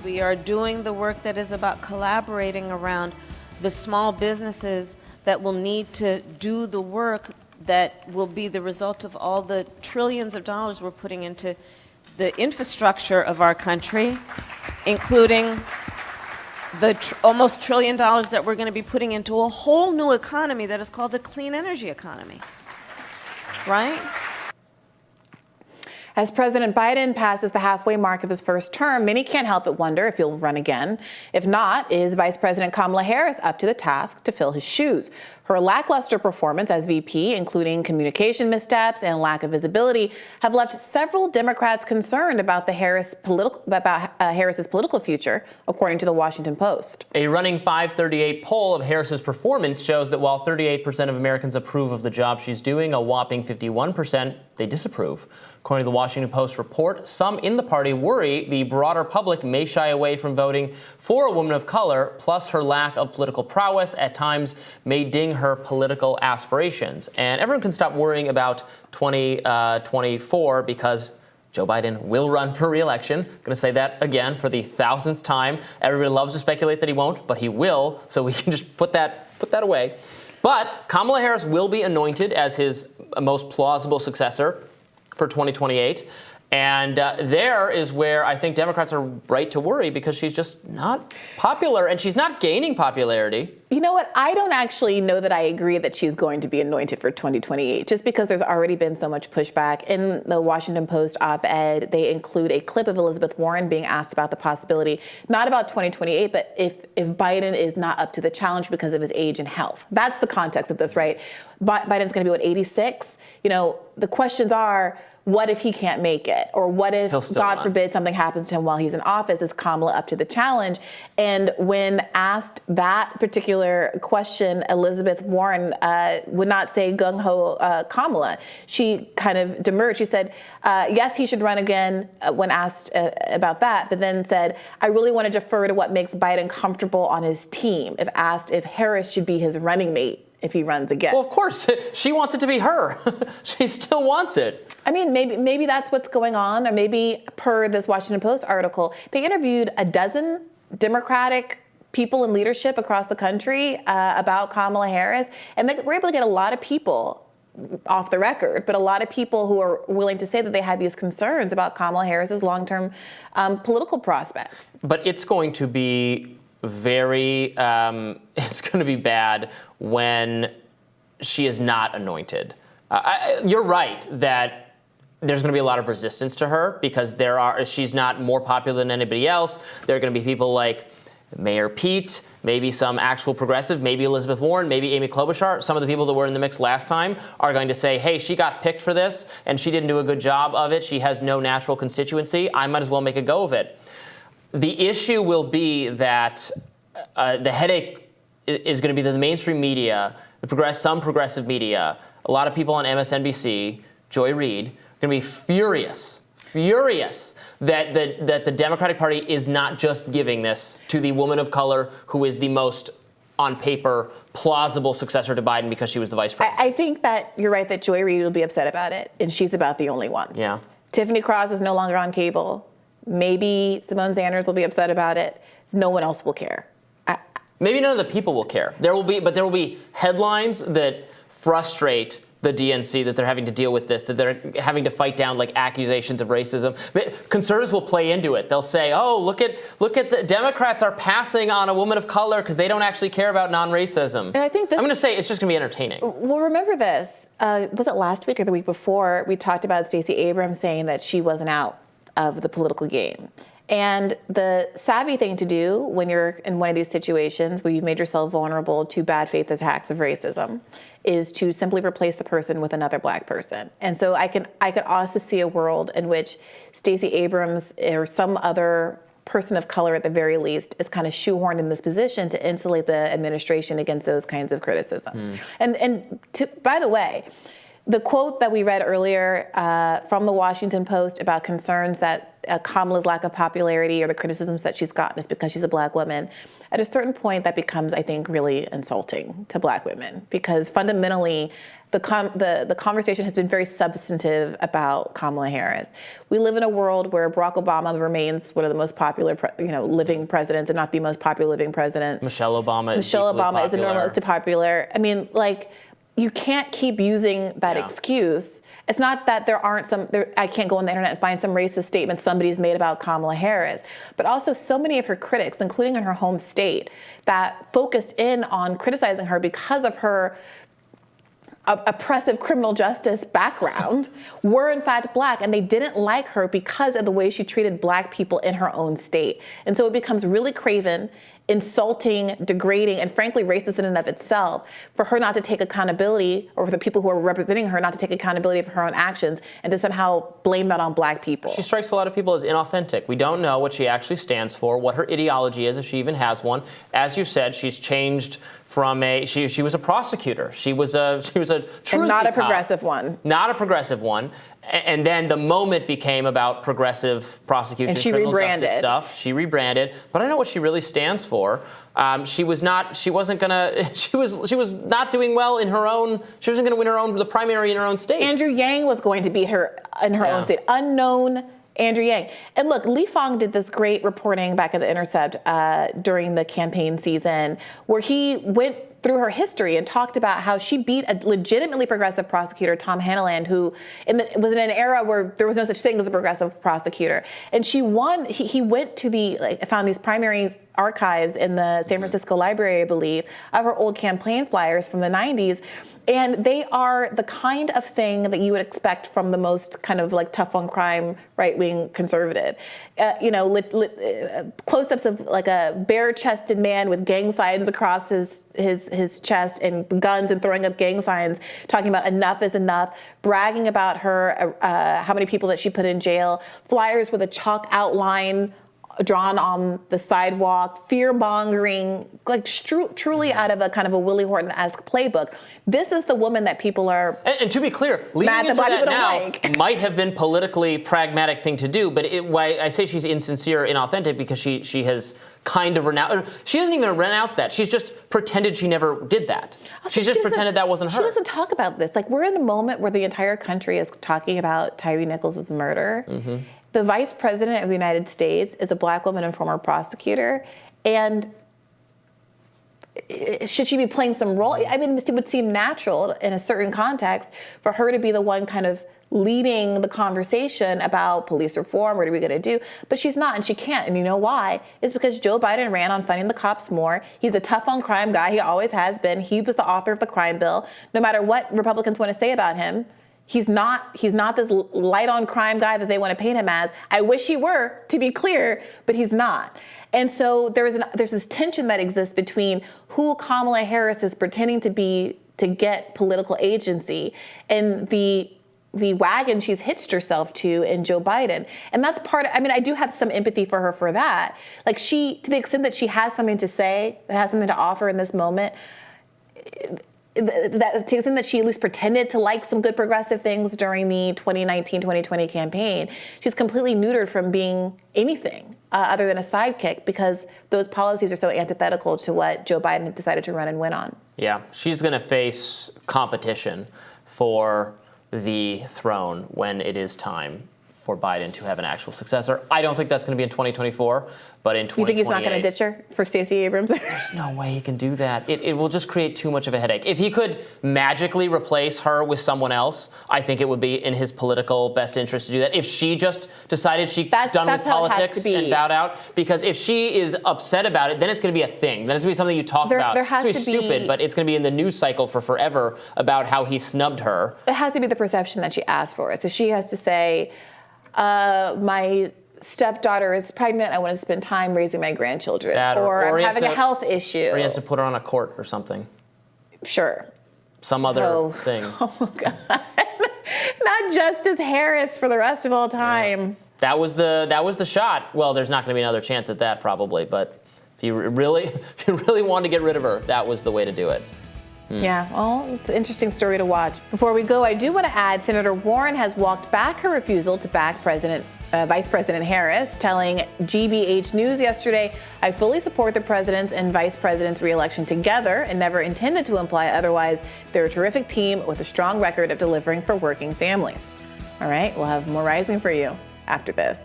We are doing the work that is about collaborating around the small businesses that will need to do the work that will be the result of all the trillions of dollars we're putting into the infrastructure of our country, including the almost $1 trillion that we're going to be putting into a whole new economy that is called a clean energy economy, right? As President Biden passes the halfway mark of his first term, many can't help but wonder if he'll run again. If not, is Vice President Kamala Harris up to the task to fill his shoes? Her lackluster performance as VP, including communication missteps and lack of visibility, have left several Democrats concerned about Harris's political future, according to the Washington Post. A running 538 poll of Harris's performance shows that while 38% of Americans approve of the job she's doing, a whopping 51% they disapprove. According to the Washington Post report, some in the party worry the broader public may shy away from voting for a woman of color, plus her lack of political prowess at times may ding her political aspirations. And everyone can stop worrying about 2024 because Joe Biden will run for re-election. I'm going to say that again for the thousandth time. Everybody loves to speculate that he won't, but he will, so we can just put that away. But Kamala Harris will be anointed as his most plausible successor for 2028. And there is where I think Democrats are right to worry because she's just not popular and she's not gaining popularity. You know what? I don't actually know that I agree that she's going to be anointed for 2028, just because there's already been so much pushback. In the Washington Post op-ed, they include a clip of Elizabeth Warren being asked about the possibility, not about 2028, but if Biden is not up to the challenge because of his age and health. That's the context of this, right? Biden's going to be, 86? You know, the questions are, what if he can't make it? Or what if, God forbid, something happens to him while he's in office? Is Kamala up to the challenge? And when asked that particular question, Elizabeth Warren would not say gung-ho Kamala. She kind of demurred. She said, yes, he should run again when asked about that, but then said, I really want to defer to what makes Biden comfortable on his team if asked if Harris should be his running mate if he runs again. Well, of course, she wants it to be her. She still wants it. I mean, maybe that's what's going on, or maybe per this Washington Post article, they interviewed a dozen Democratic people in leadership across the country about Kamala Harris, and they were able to get a lot of people off the record, but a lot of people who are willing to say that they had these concerns about Kamala Harris's long-term political prospects. But it's going to be it's going to be bad when she is not anointed. You're right that there's going to be a lot of resistance to her because she's not more popular than anybody else. There are going to be people like Mayor Pete, maybe some actual progressive, maybe Elizabeth Warren, maybe Amy Klobuchar. Some of the people that were in the mix last time are going to say, hey, she got picked for this and she didn't do a good job of it. She has no natural constituency. I might as well make a go of it. The issue will be that the headache is going to be that the mainstream media, some progressive media, a lot of people on MSNBC, Joy Reid, are going to be furious that the Democratic Party is not just giving this to the woman of color who is the most, on paper, plausible successor to Biden because she was the vice president. I think that you're right that Joy Reid will be upset about it, and she's about the only one. Yeah. Tiffany Cross is no longer on cable. Maybe Simone Sanders will be upset about it. No one else will care. Maybe none of the people will care. There will be headlines that frustrate the DNC that they're having to deal with this, that they're having to fight down like accusations of racism. But conservatives will play into it. They'll say, "Oh, look at the Democrats are passing on a woman of color because they don't actually care about non-racism." And I think I'm going to say it's just going to be entertaining. Well, remember this. Was it last week or the week before? We talked about Stacey Abrams saying that she wasn't out of the political game. And the savvy thing to do when you're in one of these situations where you've made yourself vulnerable to bad faith attacks of racism is to simply replace the person with another black person. And so I could also see a world in which Stacey Abrams or some other person of color at the very least is kind of shoehorned in this position to insulate the administration against those kinds of criticism. And by the way, The quote that we read earlier from the Washington Post about concerns that Kamala's lack of popularity or the criticisms that she's gotten is because she's a black woman, at a certain point that becomes, I think, really insulting to black women, because fundamentally the conversation has been very substantive about Kamala Harris. We live in a world where Barack Obama remains one of the most popular living presidents, and not the most popular living president. Michelle Obama is enormously popular. I mean, like, you can't keep using that excuse. It's not that there aren't I can't go on the internet and find some racist statements somebody's made about Kamala Harris, but also so many of her critics, including in her home state, that focused in on criticizing her because of her oppressive criminal justice background were in fact black, and they didn't like her because of the way she treated black people in her own state. And so it becomes really craven, insulting, degrading, and frankly racist in and of itself for her not to take accountability, or for the people who are representing her not to take accountability for her own actions and to somehow blame that on black people. She strikes a lot of people as inauthentic. We don't know what she actually stands for, what her ideology is, if she even has one. As you said, she's changed from she was a prosecutor. She was a truthy and not a cop. progressive one. Not a progressive one. And then the moment became about progressive prosecution, and she criminal rebranded justice stuff. She rebranded, but I don't know what she really stands for. She was not doing well in her own. She wasn't going to win the primary in her own state. Andrew Yang was going to beat her in her own state. Unknown Andrew Yang. And look, Lee Fong did this great reporting back at The Intercept during the campaign season, where he went through her history and talked about how she beat a legitimately progressive prosecutor, Tom Hannaland, who was in an era where there was no such thing as a progressive prosecutor. And she won. He went to found these primary archives in the San Francisco Library, I believe, of her old campaign flyers from the 90s. And they are the kind of thing that you would expect from the most kind of like tough on crime right-wing conservative. Close-ups of like a bare-chested man with gang signs across his chest and guns and throwing up gang signs, talking about enough is enough, bragging about her, how many people that she put in jail, flyers with a chalk outline drawn on the sidewalk, fear-mongering, like truly out of a kind of a Willie Horton-esque playbook. This is the woman that people are and to be clear, leading into that now might have been politically pragmatic thing to do, but why I say she's insincere, inauthentic, because she has kind of renounced. She hasn't even renounced that. She's just pretended she never did that. She's just pretended that wasn't her. She doesn't talk about this. Like, we're in a moment where the entire country is talking about Tyree Nichols' murder. Mm-hmm. The vice president of the United States is a black woman and former prosecutor. And should she be playing some role? I mean, it would seem natural in a certain context for her to be the one kind of leading the conversation about police reform. What are we going to do? But she's not, and she can't. And you know why? It's because Joe Biden ran on funding the cops more. He's a tough on crime guy. He always has been. He was the author of the crime bill. No matter what Republicans want to say about him, he's not this light on crime guy that they want to paint him as. I wish he were, to be clear, but he's not. And so there's this tension that exists between who Kamala Harris is pretending to be to get political agency and the wagon she's hitched herself to in Joe Biden. And that's I do have some empathy for her for that. Like, to the extent that she has something to say, that has something to offer in this moment, to the extent that she at least pretended to like some good progressive things during the 2019-2020 campaign, she's completely neutered from being anything other than a sidekick, because those policies are so antithetical to what Joe Biden had decided to run and win on. Yeah, she's going to face competition for the throne when it is time for Biden to have an actual successor. I don't think that's going to be in 2024, but in 2028. You think he's not going to ditch her for Stacey Abrams? There's no way he can do that. It will just create too much of a headache. If he could magically replace her with someone else, I think it would be in his political best interest to do that. If she just decided she's done with politics and bowed out, because if she is upset about it, then it's going to be a thing. Then it's going to be something you talk about. It's going to be stupid, but it's going to be in the news cycle for forever about how he snubbed her. It has to be the perception that she asked for. So she has to say, my stepdaughter is pregnant. I want to spend time raising my grandchildren. Or I'm having a health issue. Or he has to put her on a court or something. Sure. Some other thing. Oh, God. Not Justice Harris for the rest of all time. Yeah. That was the shot. Well, there's not going to be another chance at that probably, but if you really wanted to get rid of her, that was the way to do it. Yeah, well, it's an interesting story to watch. Before we go, I do want to add Senator Warren has walked back her refusal to back Vice President Harris, telling GBH News yesterday, "I fully support the president's and vice president's reelection together and never intended to imply otherwise. They're a terrific team with a strong record of delivering for working families." All right, we'll have more Rising for you after this.